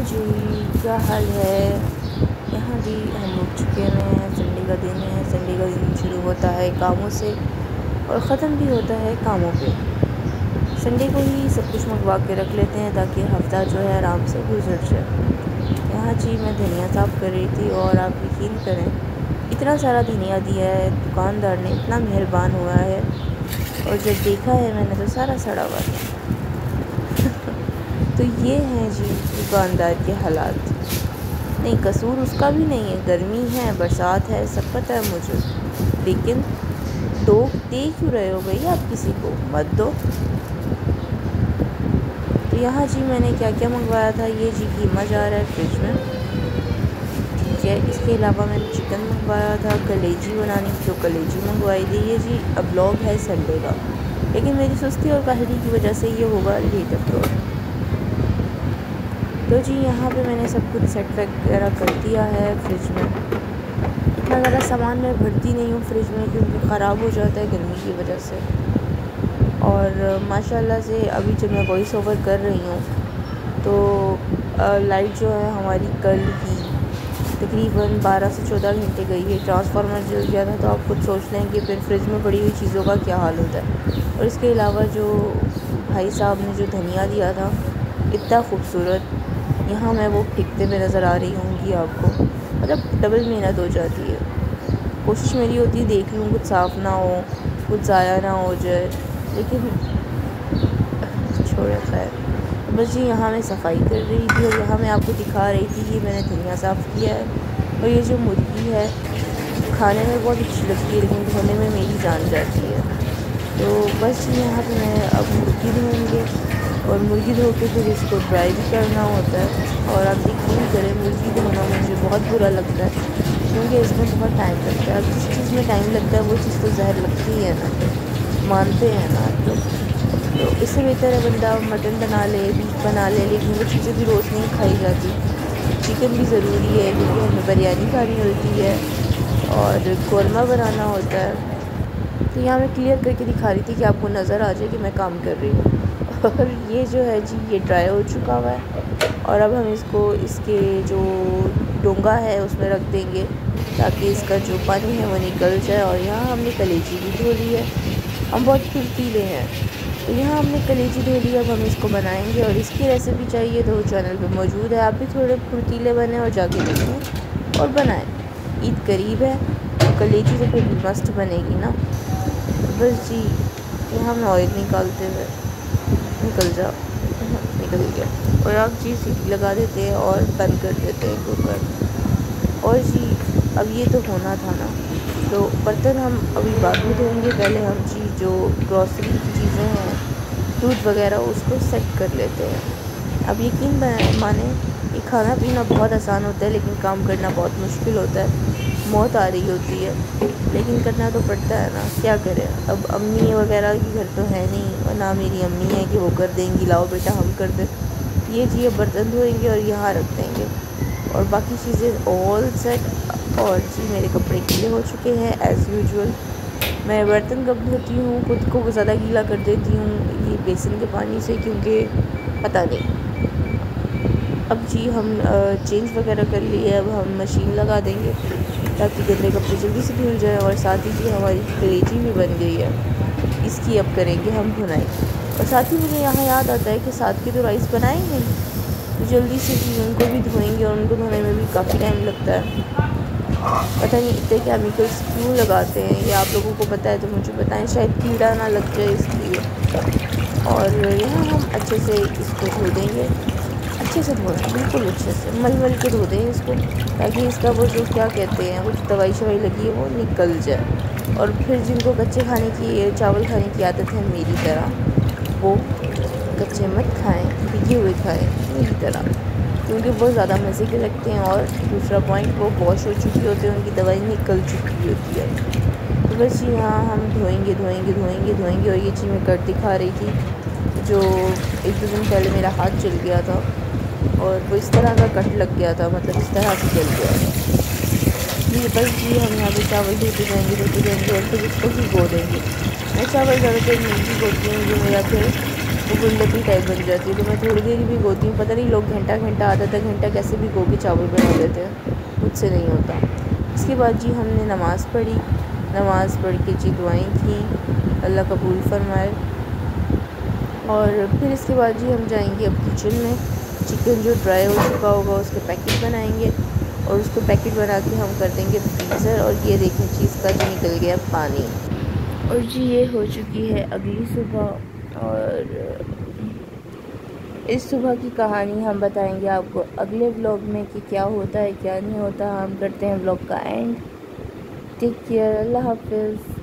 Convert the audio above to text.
जी, क्या हाल है। यहाँ जी हम उठ चुके हैं। संडे का दिन है। संडे का दिन शुरू होता है कामों से और ख़त्म भी होता है कामों पे। संडे को ही सब कुछ मंगवा के रख लेते हैं ताकि हफ्ता जो है आराम से गुजर जाए। यहाँ जी मैं धनिया साफ़ कर रही थी और आप यकीन करें इतना सारा धनिया दिया है दुकानदार ने, इतना मेहरबान हुआ है। और जब देखा है मैंने तो सारा सड़ा हुआ था। तो ये हैं जी दुकानदार के हालात। नहीं, कसूर उसका भी नहीं है, गर्मी है, बरसात है, सब पता है मुझे, लेकिन दे क्यों रहे हो भैया, आप किसी को मत दो। तो यहाँ जी मैंने क्या क्या मंगवाया था। ये जी कीमा जा रहा है फ्रिज में, ठीक है। इसके अलावा मैंने चिकन मंगवाया था, कलेजी बनानी थी तो कलेजी मंगवाई थी। ये जी अब व्लॉग है संडे का, लेकिन मेरी सुस्ती और काहली की वजह से ये होगा लेट अपलोड। तो जी यहाँ पे मैंने सब कुछ सेट वगैरह कर दिया है फ्रिज में। इतना ज़्यादा सामान मैं भरती नहीं हूँ फ्रिज में क्योंकि ख़राब हो जाता है गर्मी की वजह से। और माशाल्लाह से अभी जब मैं वॉइस ओवर कर रही हूँ तो लाइट जो है हमारी कल की तकरीबन 12 से 14 घंटे गई है। ट्रांसफार्मर जल गया था, तो आप खुद सोच लें कि फिर फ्रिज में पड़ी हुई चीज़ों का क्या हाल होता है। और इसके अलावा जो भाई साहब ने जो धनिया दिया था इतना खूबसूरत, यहाँ मैं वो फेंकते में नज़र आ रही होंगी आपको, मतलब डबल मेहनत हो जाती है। कोशिश मेरी होती है देख लूँ कुछ साफ़ ना हो, कुछ ज़ाया ना हो जाए, लेकिन छोड़ रखा है। बस जी यहाँ मैं सफाई कर रही थी और यहाँ मैं आपको दिखा रही थी कि मैंने धनिया साफ़ किया है। और ये जो मुर्गी है खाने में बहुत अच्छी लगती है, लेकिन धोने में मेरी जान जाती है। तो बस जी यहाँ पे मैं अब मुर्गी धोएंगे और मुर्गी धो के फिर इसको ड्राई भी करना होता है। और आप यकीन करें मुर्गी धोना मुझे बहुत बुरा लगता है क्योंकि इसमें बहुत टाइम लगता है। अब जिस चीज़ में टाइम लगता है वो चीज़ तो ज़हर लगती ही है ना, मानते हैं ना आप लोग। तो इससे बेहतर है बंदा मटन बना ले, बीफ बना ले, लेकिन वो चीज़ें भी रोज़ नहीं खाई जाती। चिकन भी ज़रूरी है क्योंकि हमें बिरयानी खानी होती है और कौरमा बनाना होता है। तो यहाँ मैं क्लियर करके दिखा रही थी कि आपको नज़र आ जाए कि मैं काम कर रही हूँ। और ये जो है जी ये ड्राई हो चुका हुआ है और अब हम इसको इसके जो डोंगा है उसमें रख देंगे ताकि इसका जो पानी है वो निकल जाए। और यहाँ हमने कलेजी भी धो ली है, हम बहुत फुर्तीले हैं। तो यहाँ हमने कलेजी धो ली, अब हम इसको बनाएंगे और इसकी रेसिपी चाहिए तो चैनल पे मौजूद है। आप भी थोड़े फुर्तीले बने और जाके देखें और बनाएं। ईद करीब है तो कलेजी तो फिर मस्त बनेगी ना। बस जी यहाँ हम ऑयल निकालते हुए निकल जाओ, निकल गया। और आप जी सीटी लगा देते हैं और बंद कर देते हैं कुकर। और जी अब ये तो होना था ना, तो बर्तन हम अभी बाद में धोएंगे। पहले हम जी जो ग्रॉसरी की चीज़ें हैं दूध वगैरह उसको सेट कर लेते हैं। अब यकीन माने ये खाना पीना बहुत आसान होता है लेकिन काम करना बहुत मुश्किल होता है। मौत आ रही होती है लेकिन करना तो पड़ता है ना, क्या करें। अब अम्मी वगैरह की घर तो है नहीं और ना मेरी अम्मी है कि वो कर देंगी, लाओ बेटा हम कर दें। ये जी अब बर्तन धोएंगे और यहाँ रख देंगे और बाकी चीज़ें ऑल सेट। और जी मेरे कपड़े गीले हो चुके हैं एज़ यूजुअल। मैं बर्तन कब धोती हूँ खुद को ज़्यादा गीला कर देती हूँ ये बेसन के पानी से, क्योंकि पता नहीं। अब जी हम चेंज वगैरह कर लिए, अब हम मशीन लगा देंगे ताकि गंदे कपड़े जल्दी से धुल जाए। और साथ ही जी हमारी कलेजी भी बन गई है, इसकी अब करेंगे हम भुनाई। और साथ ही मुझे यहाँ याद आता है कि साथ के तो राइस बनाएंगे तो जल्दी से जी उनको भी धोएंगे और उनको धोने में भी काफ़ी टाइम लगता है। पता नहीं इतने केमिकल्स क्यों लगाते हैं, ये आप लोगों को पता है तो मुझे बताएं, शायद कीड़ा ना लग जाए इसलिए। और यहाँ हम अच्छे से इसको धो देंगे, अच्छे से धोना, बिल्कुल अच्छे से मल के धो दें इसको ताकि इसका वो जो क्या कहते हैं वो जो दवाई शवाई लगी है वो निकल जाए। और फिर जिनको कच्चे खाने की चावल खाने की आदत है मेरी तरह, वो कच्चे मत खाएं, भीगे हुए खाएं मेरी तरह, क्योंकि बहुत ज़्यादा मज़े के लगते हैं। और दूसरा पॉइंट वो वॉश हो चुकी होती है, उनकी दवाई निकल चुकी होती है। तो बस यहाँ हम धोएंगे धोएंगे धोएंगे धोएंगे। और ये चीज़ मैं कर दिखा रही थी, जो 1-2 दिन पहले मेरा हाथ जल गया था और वो इस तरह का कट लग गया था, मतलब इस तरह से जल गया था। जी बस जी हम यहाँ पे चावल धोते जाएंगे और फिर इसको भिगो देंगे। मैं चावल ज़्यादातर नहीं भिगोती हूँ, जो मेरा फिर वो गुलगती टाइप बन जाती है। तो मैं थोड़ी देर ही भिगोती हूँ। पता नहीं लोग घंटा घंटा आधा आधा घंटा कैसे भिगो के चावल बना देते हैं, मुझसे नहीं होता। इसके बाद जी हमने नमाज़ पढ़ी। नमाज़ पढ़ के जी दुआएं की, अल्लाह कबूल फरमाए। और फिर इसके बाद जी हम जाएंगे अब किचन में। चिकन जो ड्राई हो चुका होगा उसके पैकेट बनाएंगे और उसको पैकेट बना के हम कर देंगे फ्रीज़र। और ये देखें जी इसका जो निकल गया पानी। और जी ये हो चुकी है अगली सुबह। और इस सुबह की कहानी हम बताएंगे आपको अगले व्लॉग में कि क्या होता है क्या नहीं होता। हम करते हैं व्लॉग का एंड। टेक केयर, अल्लाह हाफिज़।